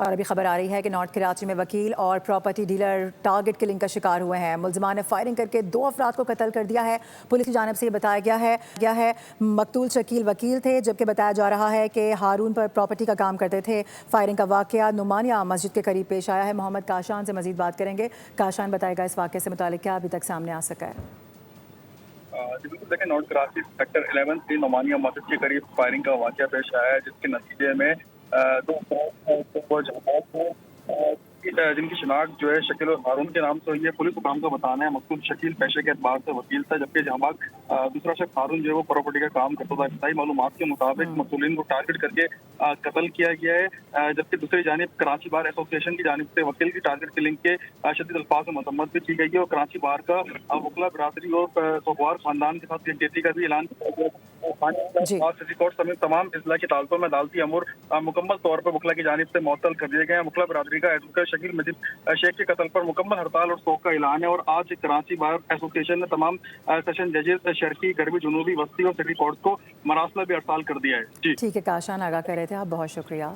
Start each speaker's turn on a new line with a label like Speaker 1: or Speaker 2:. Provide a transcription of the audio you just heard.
Speaker 1: और अभी खबर आ रही है कि नॉर्थ कराची में वकील और प्रॉपर्टी डीलर टारगेट किलिंग का शिकार हुए हैं। मुलजमान ने फायरिंग करके 2 अफराद को कत्ल कर दिया है। पुलिस की जानिब से ये बताया गया है मकतूल शकील वकील थे, जबकि बताया जा रहा है कि हारून पर प्रॉपर्टी का काम करते थे। फायरिंग का वाकया नुमानिया मस्जिद के करीब पेश आया है। मोहम्मद काशान से मजीद बात करेंगे। काशान बताएगा इस वाकये से मुतालिक क्या अभी तक सामने आ सका है।
Speaker 2: जी बिल्कुल, देखिए नॉर्थ कराची सेक्टर 11 से नुमानिया मस्जिद के करीब फायरिंग का वाकया पेश आया है, जिसके नतीजे में दो जिनकी शिनाख्त जो है शकील और हारून के नाम से हुई है। पुलिस हुकाम का बताना है मकसूद शकील पेशे के एतबार से वकील था, जबकि जहां दूसरा शख्स हारून जो है वो प्रॉपर्टी का काम करता था। इब्तदाई मालूमात के मुताबिक मकसूलिन को टारगेट करके कत्ल किया गया है, जबकि दूसरी जानिब कराची बार एसोसिएशन की जानिब से वकील की टारगेट किलिंग के शदीद अल्फाज में मजम्मत भी की गई है और कराची बार का वकला बरादरी और सोगवार खानदान के साथ यकजहती का भी ऐलान किया गया। कोर्ट समेत तमाम इजला की अदालतों में अदालती अमूर मुकम्मल तौर पर वकला की जानिब से मुअत्तल कर दिए गए हैं। वकला बरादरी का एडवोकेट शकील मजीद शेख के कत्ल पर मुकम्मल हड़ताल और शोक का ऐलान है और आज कराची बार एसोसिएशन ने तमाम सेशन जजेस शर्की, गरबी, जुनूबी, वस्ती और सिटी कोर्ट को मरासला भी हड़ताल कर दिया है। जी
Speaker 1: ठीक है काशान, आगाह कर रहे थे आप, बहुत शुक्रिया।